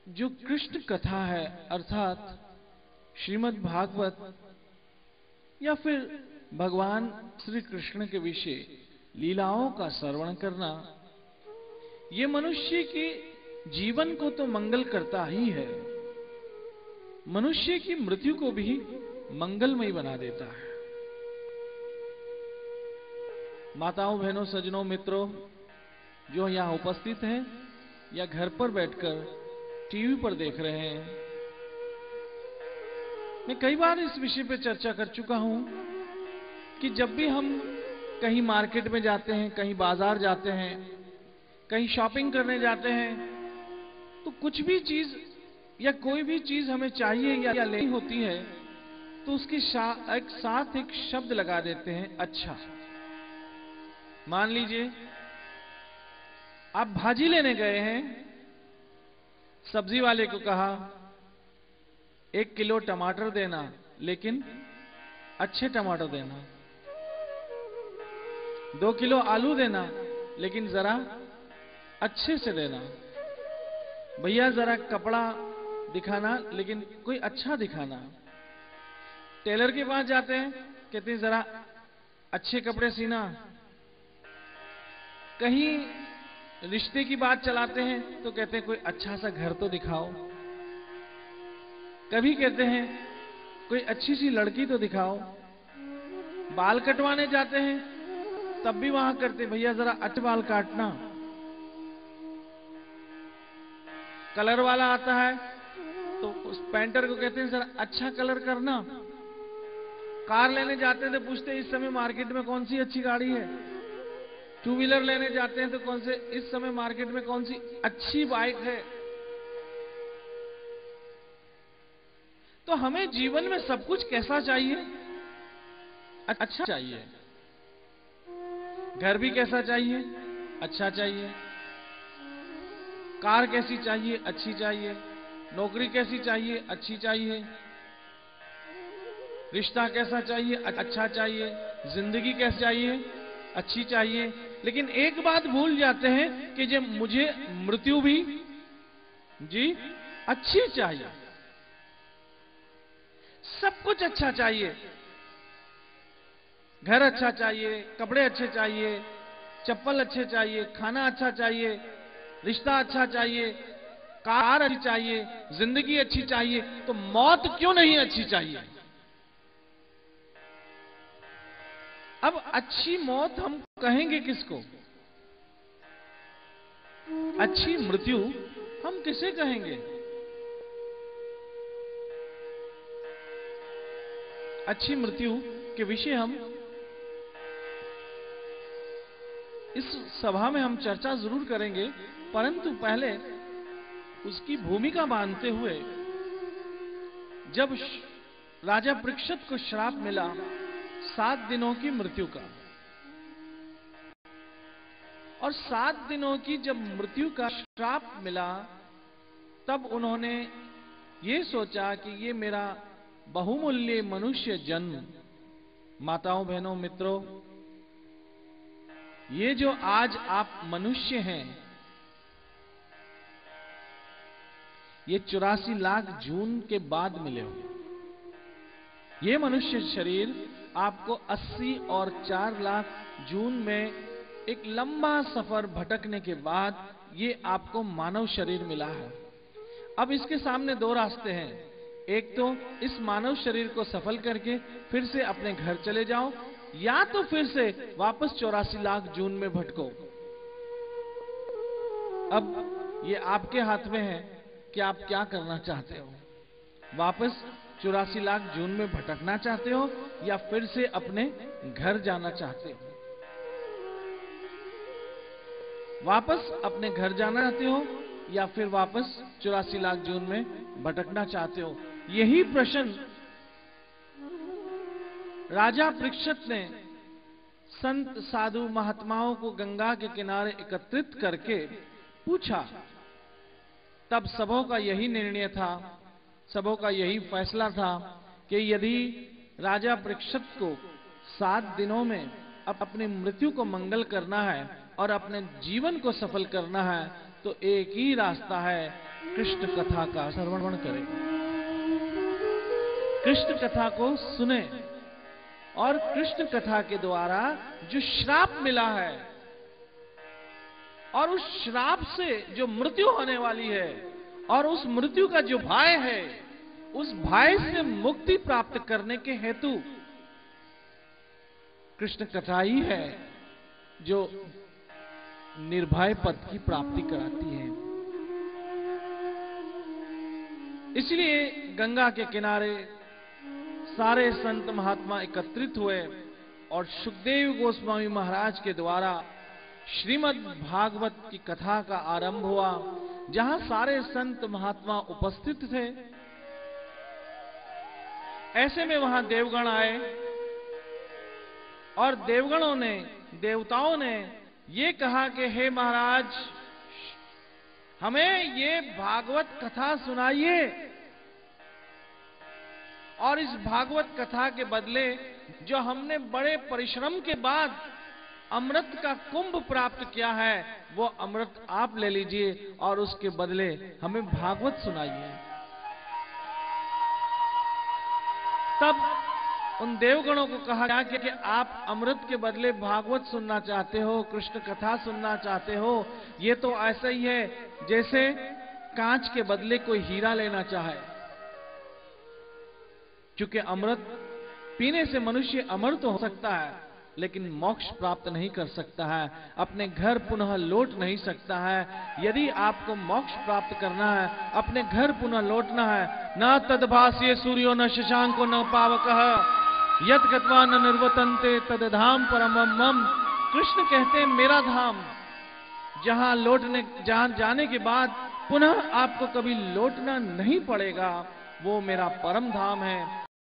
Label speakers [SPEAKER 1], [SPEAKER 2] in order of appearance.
[SPEAKER 1] जो कृष्ण कथा है अर्थात श्रीमद् भागवत या फिर भगवान श्री कृष्ण के विषय लीलाओं का श्रवण करना, ये मनुष्य के जीवन को तो मंगल करता ही है, मनुष्य की मृत्यु को भी मंगलमय बना देता है। माताओं, बहनों, सज्जनों, मित्रों जो यहां उपस्थित हैं या घर पर बैठकर टीवी पर देख रहे हैं, मैं कई बार इस विषय पर चर्चा कर चुका हूं कि जब भी हम कहीं मार्केट में जाते हैं, कहीं बाजार जाते हैं, कहीं शॉपिंग करने जाते हैं, तो कुछ भी चीज या कोई भी चीज हमें चाहिए या लेनी होती है तो उसके साथ एक शब्द लगा देते हैं, अच्छा। मान लीजिए आप भाजी लेने गए हैं, सब्जी वाले को कहा 1 किलो टमाटर देना, लेकिन अच्छे टमाटर देना। 2 किलो आलू देना, लेकिन जरा अच्छे से देना। भैया जरा कपड़ा दिखाना, लेकिन कोई अच्छा दिखाना। टेलर के पास जाते हैं, कहते हैं जरा अच्छे कपड़े सीना। कहीं रिश्ते की बात चलाते हैं तो कहते हैं कोई अच्छा सा घर तो दिखाओ। कभी कहते हैं कोई अच्छी सी लड़की तो दिखाओ। बाल कटवाने जाते हैं तब भी वहां करते, भैया जरा अच्छे बाल काटना। कलर वाला आता है तो उस पेंटर को कहते हैं जरा अच्छा कलर करना। कार लेने जाते हैं तो पूछते हैं इस समय मार्केट में कौन सी अच्छी गाड़ी है। 2 व्हीलर लेने जाते हैं तो इस समय मार्केट में कौन सी अच्छी बाइक है। तो हमें जीवन में सब कुछ कैसा चाहिए? अच्छा चाहिए। घर भी कैसा चाहिए? अच्छा चाहिए। कार कैसी चाहिए? अच्छी चाहिए। नौकरी कैसी चाहिए? अच्छी चाहिए। रिश्ता कैसा चाहिए? अच्छा चाहिए। जिंदगी कैसी चाहिए? अच्छी चाहिए। लेकिन एक बात भूल जाते हैं कि जब मुझे मृत्यु भी जी अच्छी चाहिए। सब कुछ अच्छा चाहिए। घर अच्छा चाहिए, कपड़े अच्छे चाहिए, चप्पल अच्छे चाहिए, खाना अच्छा चाहिए, रिश्ता अच्छा चाहिए, कार अच्छी चाहिए, जिंदगी अच्छी चाहिए, तो मौत क्यों नहीं अच्छी चाहिए? अब अच्छी मौत हम कहेंगे किसको? अच्छी मृत्यु हम किसे कहेंगे? अच्छी मृत्यु के विषय हम इस सभा में हम चर्चा जरूर करेंगे, परंतु पहले उसकी भूमिका मानते हुए, जब राजा परीक्षित को श्राप मिला 7 दिनों की मृत्यु का, और 7 दिनों की जब मृत्यु का श्राप मिला, तब उन्होंने ये सोचा कि ये मेरा बहुमूल्य मनुष्य जन्म, माताओं, बहनों, मित्रों, ये जो आज आप मनुष्य हैं, ये 84 लाख जून के बाद मिले हो। ये मनुष्य शरीर आपको 80 और 4 लाख जून में एक लंबा सफर भटकने के बाद ये आपको मानव शरीर मिला है। अब इसके सामने 2 रास्ते हैं। एक तो इस मानव शरीर को सफल करके फिर से अपने घर चले जाओ, या तो फिर से वापस 84 लाख जून में भटको। अब ये आपके हाथ में है कि आप क्या करना चाहते हो। वापस 84 लाख जून में भटकना चाहते हो या फिर से अपने घर जाना चाहते हो। वापस अपने घर जाना चाहते हो या फिर वापस 84 लाख जून में भटकना चाहते हो। यही प्रश्न राजा परीक्षित ने संत, साधु, महात्माओं को गंगा के किनारे एकत्रित करके पूछा। तब सबों का यही निर्णय था, सबों का यही फैसला था कि यदि राजा परीक्षित को 7 दिनों में अपनी मृत्यु को मंगल करना है और अपने जीवन को सफल करना है, तो एक ही रास्ता है कृष्ण कथा का श्रवण करें, कृष्ण कथा को सुने, और कृष्ण कथा के द्वारा जो श्राप मिला है और उस श्राप से जो मृत्यु होने वाली है और उस मृत्यु का जो भय है, उस भय से मुक्ति प्राप्त करने के हेतु कृष्ण कथा ही है जो निर्भय पद की प्राप्ति कराती है। इसलिए गंगा के किनारे सारे संत महात्मा एकत्रित हुए और सुखदेव गोस्वामी महाराज के द्वारा श्रीमद् भागवत की कथा का आरंभ हुआ, जहां सारे संत महात्मा उपस्थित थे। ऐसे में वहां देवगण आए और देवगणों ने, देवताओं ने ये कहा कि हे महाराज, हमें ये भागवत कथा सुनाइए, और इस भागवत कथा के बदले जो हमने बड़े परिश्रम के बाद अमृत का कुंभ प्राप्त किया है, वो अमृत आप ले लीजिए और उसके बदले हमें भागवत सुनाइए। तब उन देवगणों को कहा गया कि आप अमृत के बदले भागवत सुनना चाहते हो, कृष्ण कथा सुनना चाहते हो, ये तो ऐसा ही है जैसे कांच के बदले कोई हीरा लेना चाहे। क्योंकि अमृत पीने से मनुष्य अमर तो हो सकता है, लेकिन मोक्ष प्राप्त नहीं कर सकता है, अपने घर पुनः लौट नहीं सकता है। यदि आपको मोक्ष प्राप्त करना है, अपने घर पुनः लौटना है, न तद्भास्ये सूर्यो न शशांको न पावकः यत् गत्वा न निर्वतन्ते तद धाम परमं मम। कृष्ण कहते हैं मेरा धाम, जहां जाने के बाद पुनः आपको कभी लौटना नहीं पड़ेगा, वो मेरा परम धाम है।